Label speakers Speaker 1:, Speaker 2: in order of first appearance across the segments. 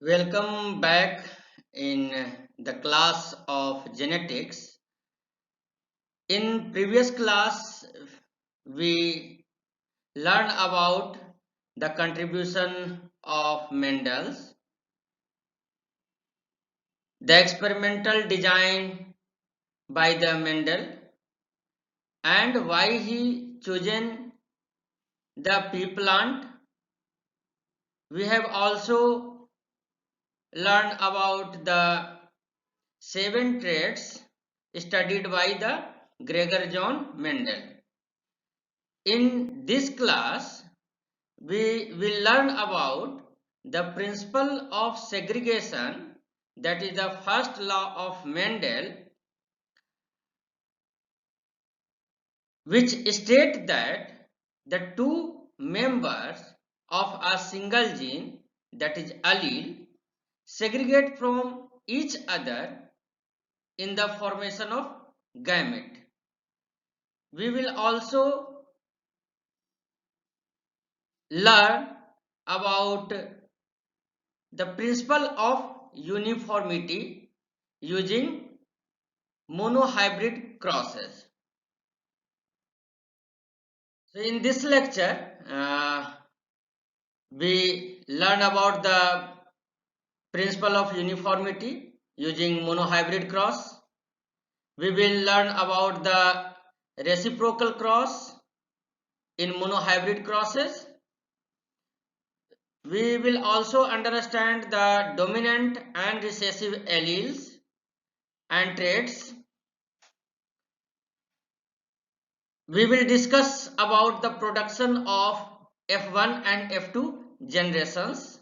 Speaker 1: Welcome back in the class of genetics. In previous class, we learned about the contribution of Mendel's, the experimental design by the Mendel, and why he chosen the pea plant. We have also learned about the 7 traits studied by the Gregor John Mendel. In this class, we will learn about the principle of segregation, that is the first law of Mendel, which states that the two members of a single gene, that is allele, segregate from each other in the formation of gamete. We will also learn about the principle of uniformity using monohybrid crosses. So in this lecture, we learn about the principle of uniformity using monohybrid cross. We will learn about the reciprocal cross in monohybrid crosses. We will also understand the dominant and recessive alleles and traits. We will discuss about the production of F1 and F2 generations,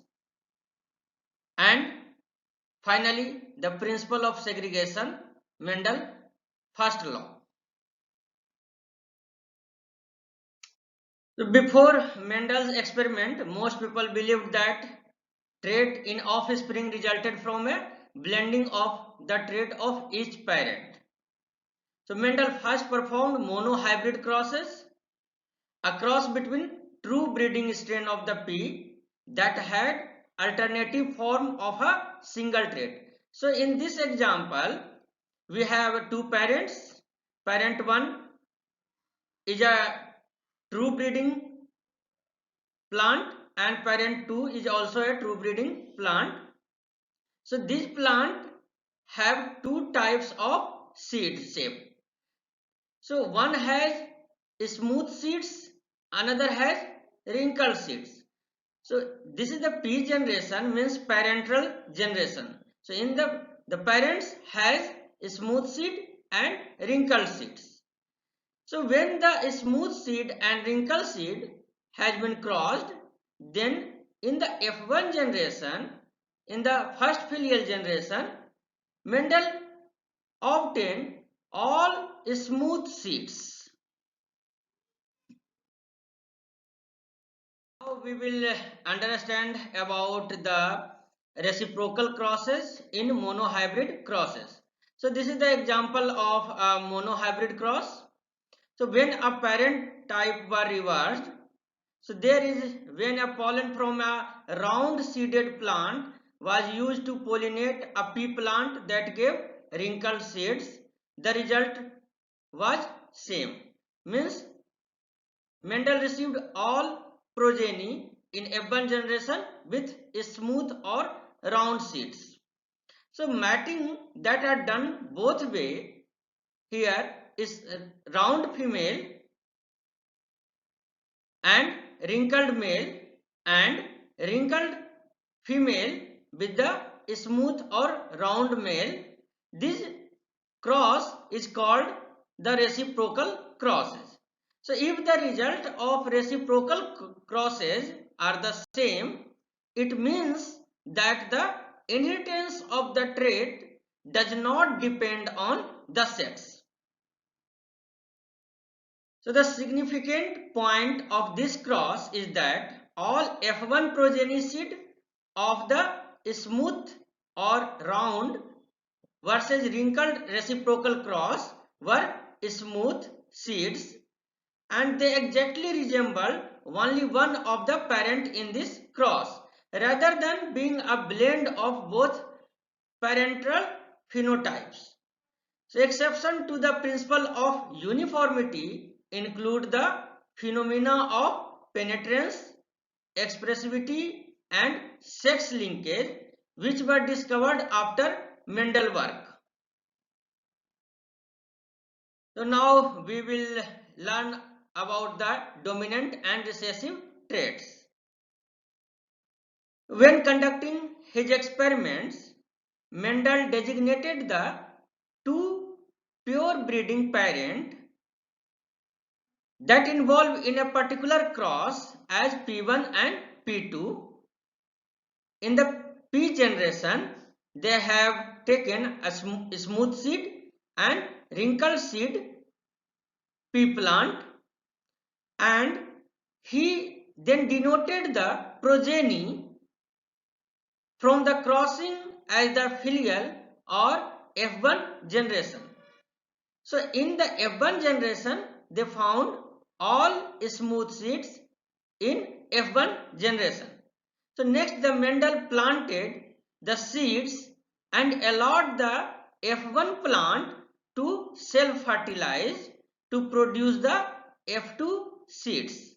Speaker 1: and finally the principle of segregation, Mendel first law. So before Mendel's experiment, most people believed that trait in offspring resulted from a blending of the trait of each parent. So Mendel first performed monohybrid crosses, a cross between true breeding strain of the pea that had alternative form of a single trait. So in this example, we have two parents. Parent 1 is a true breeding plant and parent 2 is also a true breeding plant. So this plant have two types of seed shape. So one has smooth seeds, another has wrinkled seeds. So this is the P generation, means parental generation. So in the parents has smooth seed and wrinkled seeds. So when the smooth seed and wrinkled seed has been crossed, then in the F1 generation, in the first filial generation, Mendel obtained all smooth seeds. Now we will understand about the reciprocal crosses in monohybrid crosses. So this is the example of a monohybrid cross. So when a parent type were reversed, so there is when a pollen from a round seeded plant was used to pollinate a pea plant that gave wrinkled seeds, the result was same. Means Mendel received all progeny in F1 generation with smooth or round seeds. So matting that are done both way here is round female and wrinkled male and wrinkled female with the smooth or round male. This cross is called the reciprocal crosses. So if the result of reciprocal crosses are the same, it means that the inheritance of the trait does not depend on the sex. So the significant point of this cross is that all F1 progeny seed of the smooth or round versus wrinkled reciprocal cross were smooth seeds, and they exactly resemble only one of the parent in this cross. rather than being a blend of both parental phenotypes. So exception to the principle of uniformity include the phenomena of penetrance, expressivity and sex linkage, which were discovered after Mendel work. So now we will learn about the dominant and recessive traits. When conducting his experiments, Mendel designated the two pure breeding parents that involve in a particular cross as P1 and P2. In the P generation, they have taken a smooth seed and wrinkled seed P plant, and he then denoted the progeny from the crossing as the filial or F1 generation. So in the F1 generation, they found all smooth seeds in F1 generation. So next the Mendel planted the seeds and allowed the F1 plant to self-fertilize to produce the F2 seeds.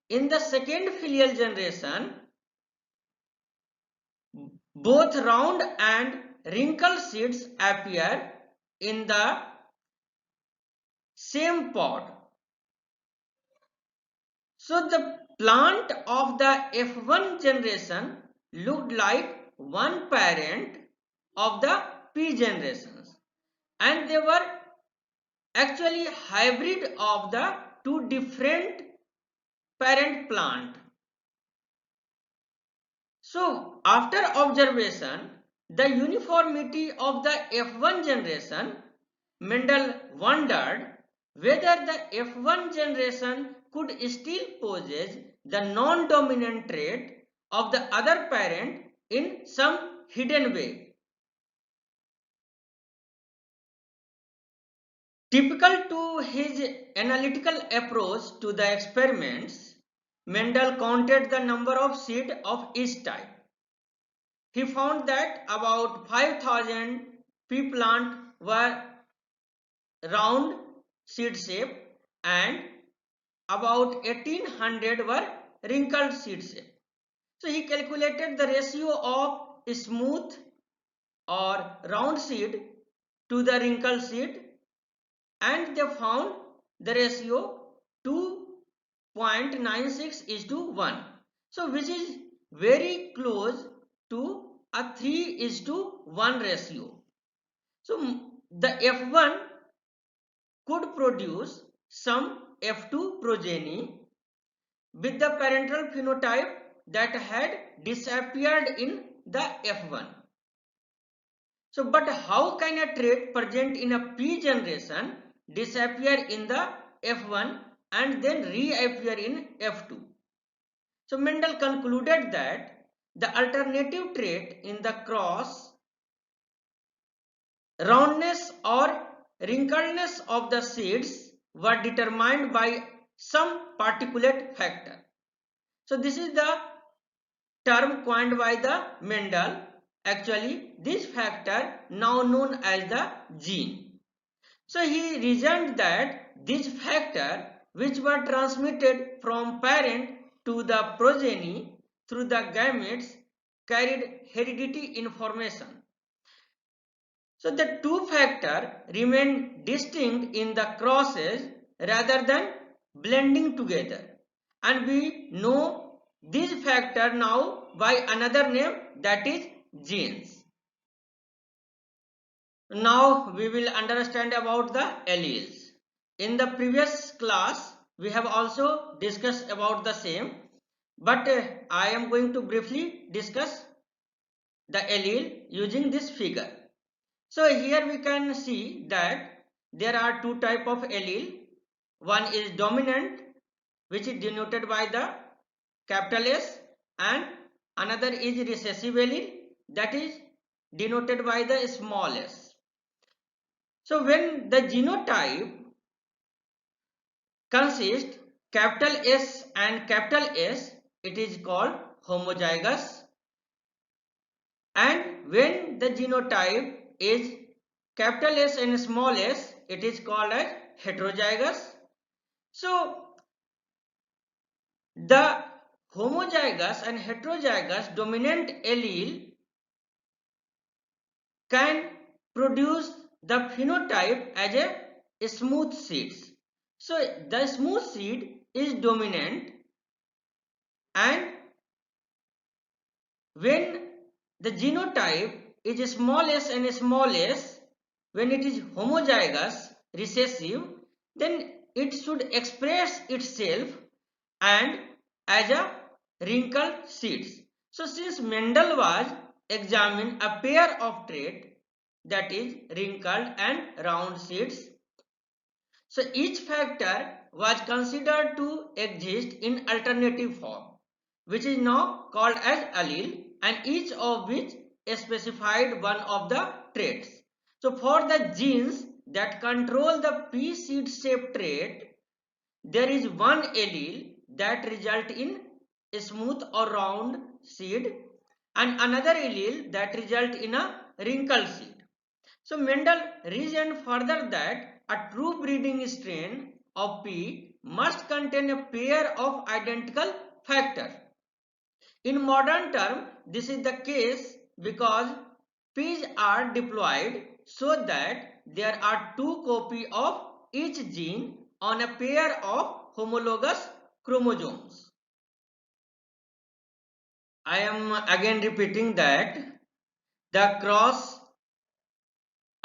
Speaker 1: In the second filial generation, both round and wrinkled seeds appear in the same pod. So the plant of the F1 generation looked like one parent of the P generations, and they were actually hybrid of the two different parent plant. So after observation, the uniformity of the F1 generation, Mendel wondered whether the F1 generation could still possess the non-dominant trait of the other parent in some hidden way. Typical to his analytical approach to the experiments, Mendel counted the number of seeds of each type. He found that about 5,000 pea plants were round seed shape and about 1800 were wrinkled seed shape. So he calculated the ratio of smooth or round seed to the wrinkled seed, and they found the ratio 2.96 is to 1. So which is very close to a 3 is to 1 ratio. So the F1 could produce some F2 progeny with the parental phenotype that had disappeared in the F1. So but how can a trait present in a P generation disappear in the F1 and then reappear in F2? So Mendel concluded that the alternative trait in the cross, roundness or wrinkledness of the seeds, were determined by some particulate factor. So this is the term coined by the Mendel. Actually, this factor now known as the gene. So he reasoned that this factor, which were transmitted from parent to the progeny through the gametes, carried heredity information. So the two factors remain distinct in the crosses rather than blending together, and we know this factor now by another name, that is genes. Now we will understand about the alleles. In the previous class we have also discussed about the same, but I am going to briefly discuss the allele using this figure. So here we can see that there are two types of allele. One is dominant, which is denoted by the capital S, and another is recessive allele, that is denoted by the small s. So when the genotype consists capital S and capital S, it is called homozygous, And when the genotype is capital S and small s, it is called as heterozygous. So the homozygous and heterozygous dominant allele can produce the phenotype as a smooth seeds. So the smooth seed is dominant, and when the genotype is small s and small s, when it is homozygous recessive, then it should express itself and as a wrinkled seeds. So since Mendel was examined a pair of traits, that is wrinkled and round seeds, so each factor was considered to exist in alternative form, which is now called as allele, and each of which specified one of the traits. So for the genes that control the pea seed shape trait, there is one allele that result in a smooth or round seed, and another allele that result in a wrinkled seed. So Mendel reasoned further that a true breeding strain of pea must contain a pair of identical factors. In modern term, this is the case because peas are diploid, so that there are two copies of each gene on a pair of homologous chromosomes. I am again repeating that the cross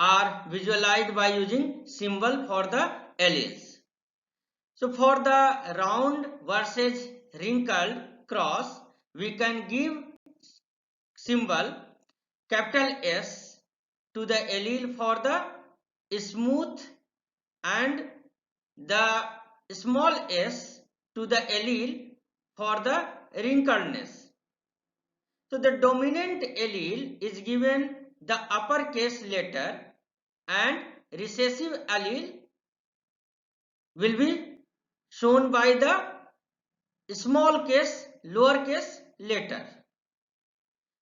Speaker 1: are visualized by using symbol for the alleles. So for the round versus wrinkled cross, we can give symbol capital S to the allele for the smooth and the small s to the allele for the wrinkledness. So the dominant allele is given the uppercase letter, and recessive allele will be shown by the small case lowercase letter.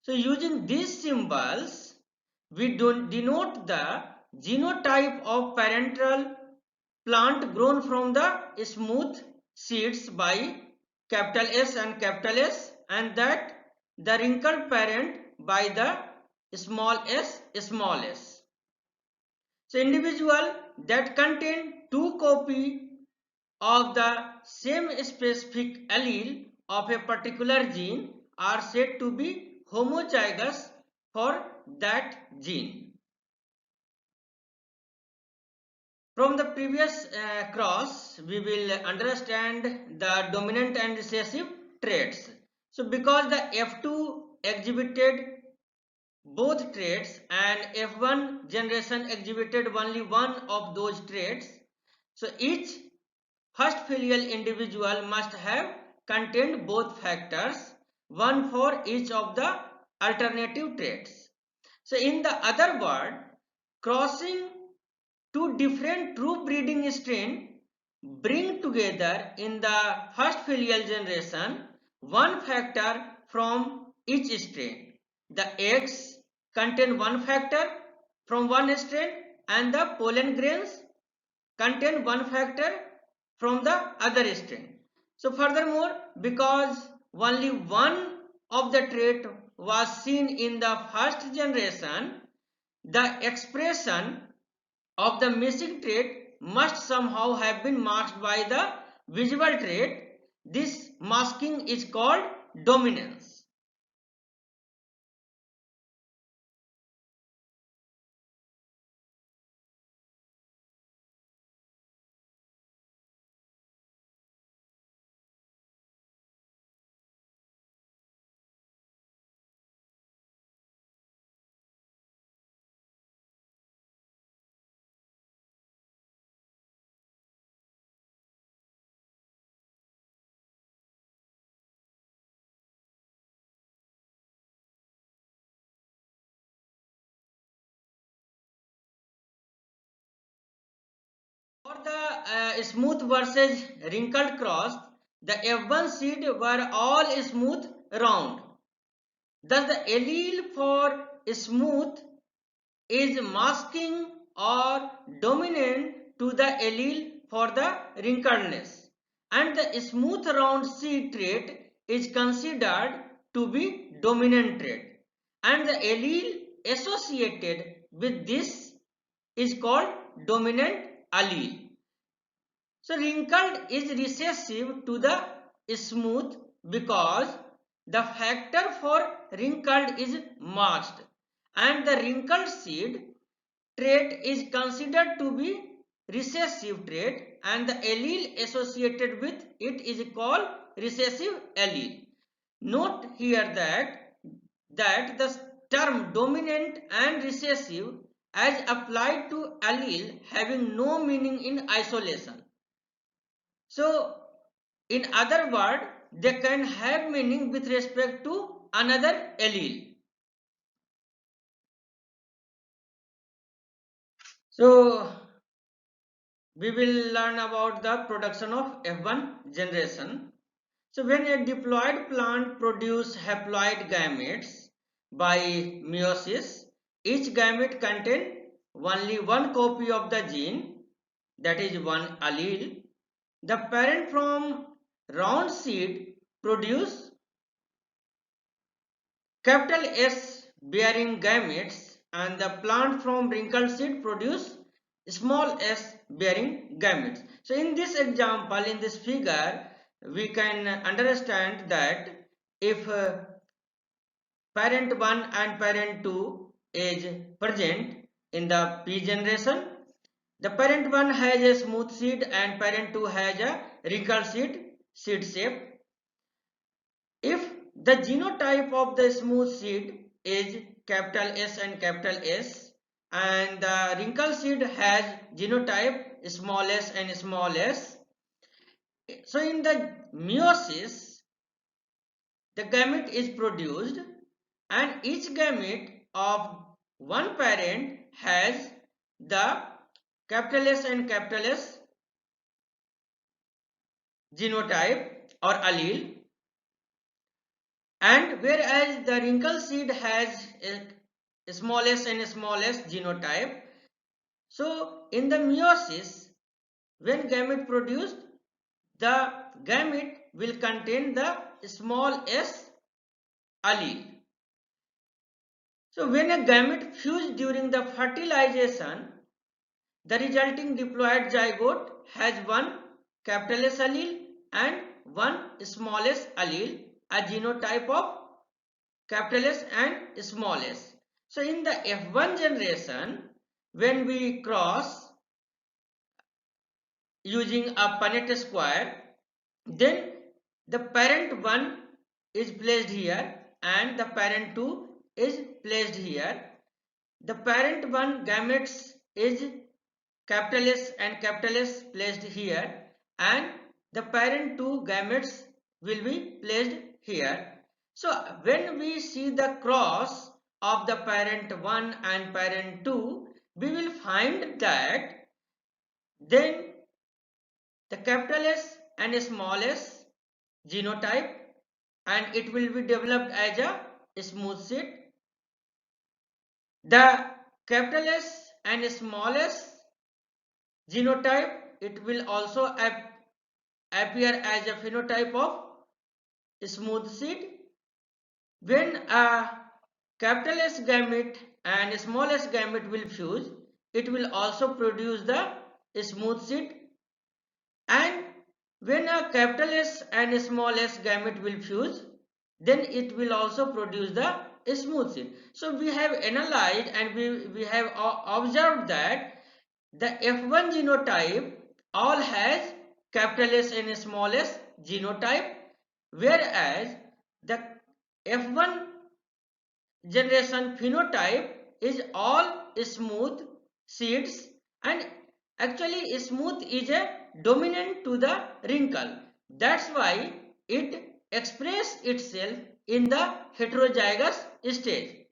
Speaker 1: So using these symbols, we denote the genotype of parental plant grown from the smooth seeds by capital S and capital S, and that the wrinkled parent by the small s. So individual that contain two copy of the same specific allele of a particular gene are said to be homozygous for that gene. From the previous cross, we will understand the dominant and recessive traits. So because the F2 exhibited both traits and F1 generation exhibited only one of those traits, so each first filial individual must have contained both factors, one for each of the alternative traits. So in the other word, crossing two different true breeding strains bring together in the first filial generation one factor from each strain. The eggs contain one factor from one strain, and the pollen grains contain one factor from the other strain. So furthermore, because only one of the trait was seen in the first generation, the expression of the missing trait must somehow have been masked by the visible trait. This masking is called dominance. For the smooth versus wrinkled cross, the F1 seed were all smooth round. Thus the allele for smooth is masking or dominant to the allele for the wrinkledness, and the smooth round seed trait is considered to be dominant trait, and the allele associated with this is called dominant allele. So wrinkled is recessive to the smooth because the factor for wrinkled is masked, and the wrinkled seed trait is considered to be recessive trait, and the allele associated with it is called recessive allele. Note here that the term dominant and recessive as applied to allele having no meaning in isolation. So in other words, they can have meaning with respect to another allele. So we will learn about the production of F1 generation. So when a diploid plant produces haploid gametes by meiosis, each gamete contains only one copy of the gene, that is one allele. The parent from round seed produce capital S bearing gametes, and the plant from wrinkled seed produce small s bearing gametes. So in this example, in this figure, we can understand that if parent 1 and parent 2 is present in the P generation, the parent 1 has a smooth seed and parent 2 has a wrinkled seed shape. If the genotype of the smooth seed is capital S and capital S, and the wrinkled seed has genotype small s and small s, so in the meiosis, the gamete is produced, and each gamete of one parent has the capital S and capital S genotype or allele, and whereas the wrinkled seed has a small s and small s genotype. So in the meiosis, when gamete produced, the gamete will contain the small s allele. So when a gamete fused during the fertilization, the resulting diploid zygote has one capital S allele and one small s allele, a genotype of capital S and small s. So in the F1 generation, when we cross using a Punnett square, then the parent 1 is placed here and the parent 2 is placed here. The parent 1 gametes is capital S and capital S placed here, and the parent 2 gametes will be placed here. So when we see the cross of the parent 1 and parent 2, we will find that then the capital S and small s genotype, and it will be developed as a smooth seed. The capital S and small s genotype, it will also appear as a phenotype of smooth seed. When a capital S gamete and small s gamete will fuse, it will also produce the smooth seed, and when a capital S and small s gamete will fuse, then it will also produce the smooth seed. So we have analyzed and we have observed that the F1 genotype all has capital S and small s genotype, whereas the F1 generation phenotype is all smooth seeds, and actually smooth is a dominant to the wrinkle. That's why it expresses itself in the heterozygous stage.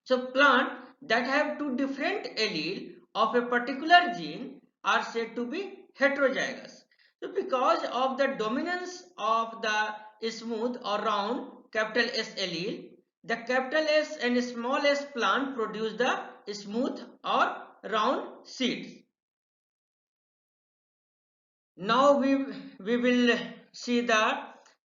Speaker 1: So plant that have two different allele of a particular gene are said to be heterozygous. So because of the dominance of the smooth or round capital S allele, the capital S and small s plant produce the smooth or round seeds. Now we will see the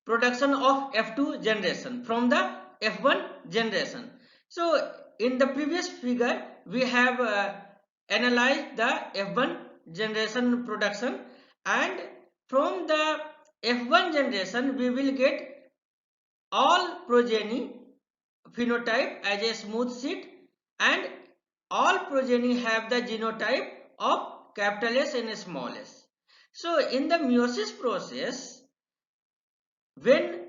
Speaker 1: production of F2 generation from the F1 generation. So in the previous figure we have analyzed the F1 generation production, and from the F1 generation we will get all progeny phenotype as a smooth seed, and all progeny have the genotype of capital S and small s. So in the meiosis process, when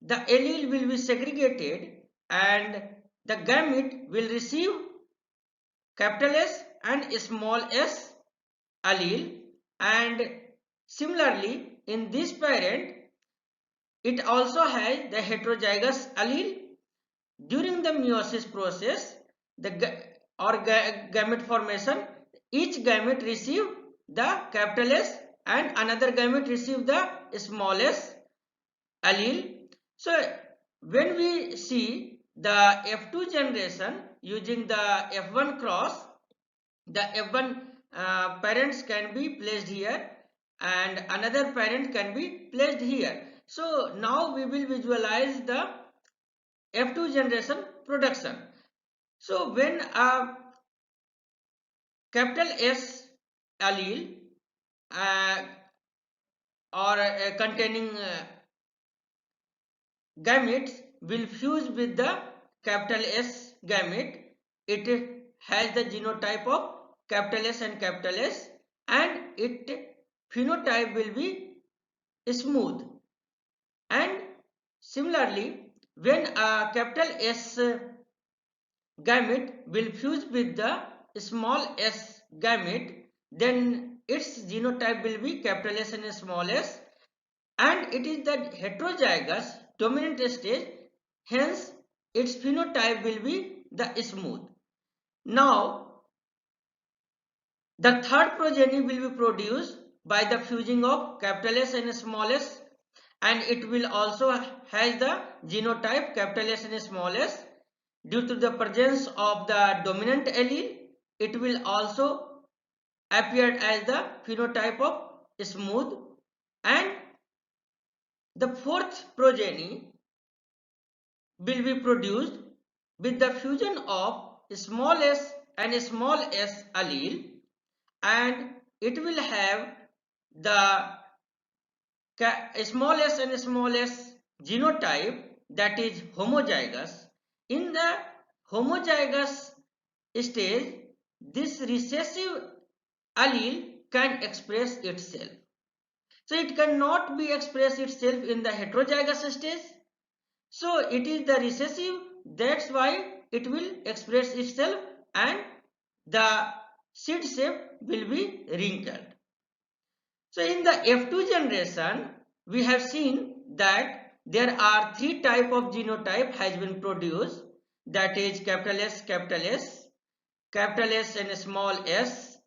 Speaker 1: the allele will be segregated and the gamete will receive capital S and small s allele, and similarly in this parent it also has the heterozygous allele. During the meiosis process, the gamete formation, each gamete receive the capital S and another gamete receive the small s allele. So when we see the F2 generation using the F1 cross, the F1 parents can be placed here and another parent can be placed here. So now we will visualize the F2 generation production. So when a capital S allele uh, or containing gametes will fuse with the capital S gamete, it has the genotype of capital S and capital S, and its phenotype will be smooth. And similarly, when a capital S gamete will fuse with the small s gamete, then its genotype will be capital S and small s, and it is the heterozygous dominant stage, hence its phenotype will be the smooth. Now the third progeny will be produced by the fusing of capital S and small s, and it will also has the genotype capital S and small s. Due to the presence of the dominant allele, it will also appear as the phenotype of smooth, and the fourth progeny will be produced with the fusion of small s and small s allele, and it will have the small s and small s genotype, that is homozygous. In the homozygous stage, this recessive allele can express itself. So it cannot be express itself in the heterozygous stage. So it is the recessive, that's why it will express itself and the seed shape will be wrinkled. So in the F2 generation, we have seen that there are three type of genotype has been produced, that is capital S, capital S, capital S and small s,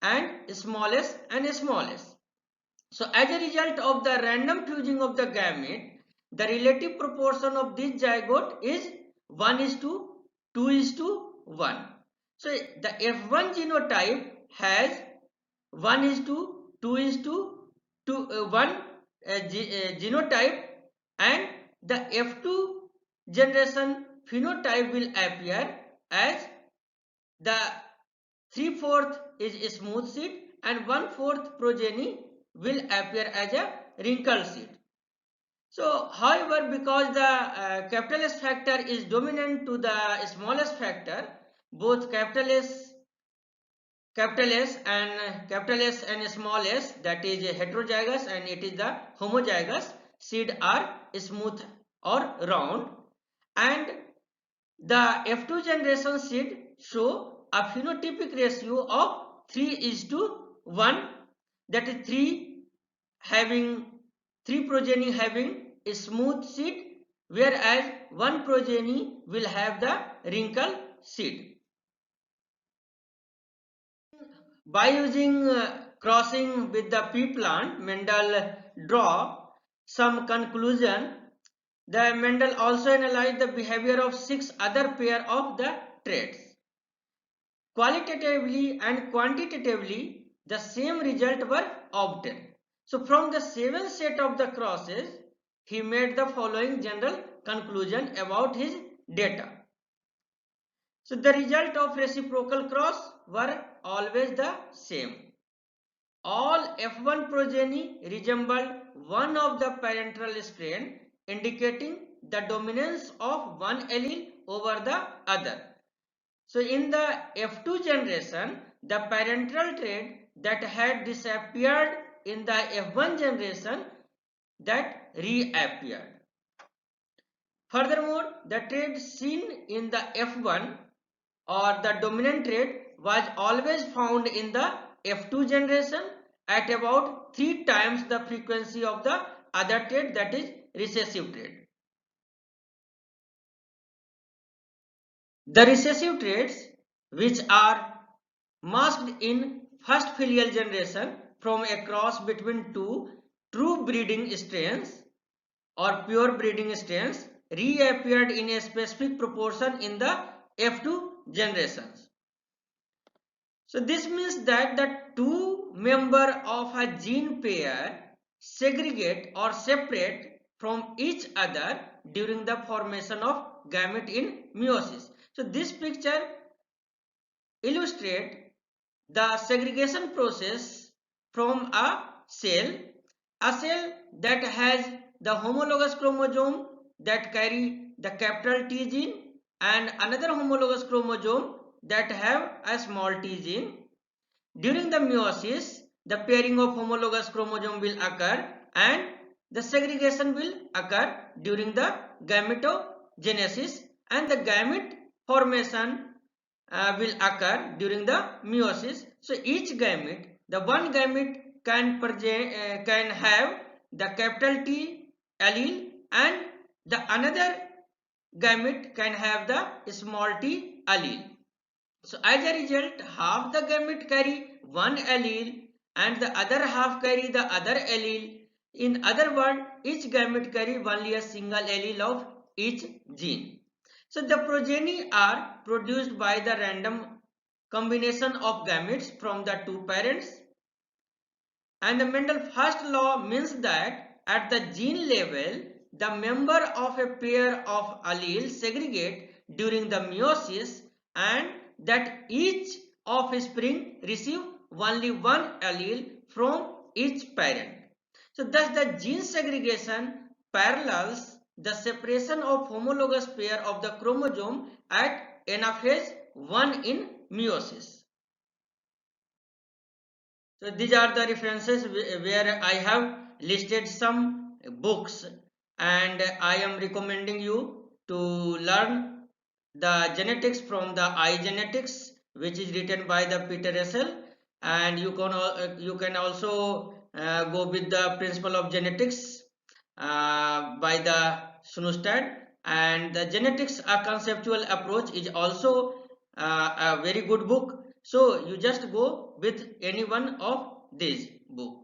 Speaker 1: and small s and small s. So as a result of the random fusing of the gamete, the relative proportion of this zygote is 1:2:1. So the F1 genotype has 1:2:1 genotype, and the F2 generation phenotype will appear as the 3/4 is smooth seed and 1/4 progeny will appear as a wrinkled seed. So however, because the capital S factor is dominant to the smallest factor, both capital S and small s, that is heterozygous and it is the homozygous seed, are smooth or round, and the F2 generation seed show a phenotypic ratio of 3:1, that is 3 progeny having a smooth seed, whereas 1 progeny will have the wrinkled seed. By using crossing with the pea plant, Mendel draw some conclusion The Mendel also analyzed the behavior of 6 other pair of the traits. Qualitatively and quantitatively, the same result were obtained. So from the 7 set of the crosses, he made the following general conclusion about his data. So the result of reciprocal cross were always the same. All F1 progeny resembled one of the parental strain, indicating the dominance of one allele over the other. So in the F2 generation, the parental trait that had disappeared in the F1 generation that reappeared. Furthermore, the trait seen in the F1 or the dominant trait was always found in the F2 generation at about 3 times the frequency of the other trait, that is recessive trait. The recessive traits, which are masked in first filial generation from a cross between two true breeding strains or pure breeding strains, reappeared in a specific proportion in the F2 generations. So this means that the two members of a gene pair segregate or separate from each other during the formation of gamete in meiosis. So this picture illustrates the segregation process from a cell that has the homologous chromosome that carry the capital T gene and another homologous chromosome that have a small t gene. During the meiosis, the pairing of homologous chromosome will occur and the segregation will occur during the gametogenesis, and the gamete formation will occur during the meiosis. So each gamete, the one gamete can have the capital T allele and the another gamete can have the small t allele. So as a result, half the gamete carry one allele and the other half carry the other allele. In other words, each gamete carry only a single allele of each gene. So the progeny are produced by the random combination of gametes from the two parents. And the Mendel's first law means that at the gene level, the member of a pair of alleles segregate during the meiosis and that each offspring receive only one allele from each parent. So thus the gene segregation parallels the separation of homologous pair of the chromosome at anaphase 1 in meiosis. So these are the references where I have listed some books, and I am recommending you to learn the genetics from the iGenetics, which is written by the Peter Russell, and you can also go with the principle of genetics by the Sunustad, and the genetics a conceptual approach is also a very good book. So you just go with any one of these book.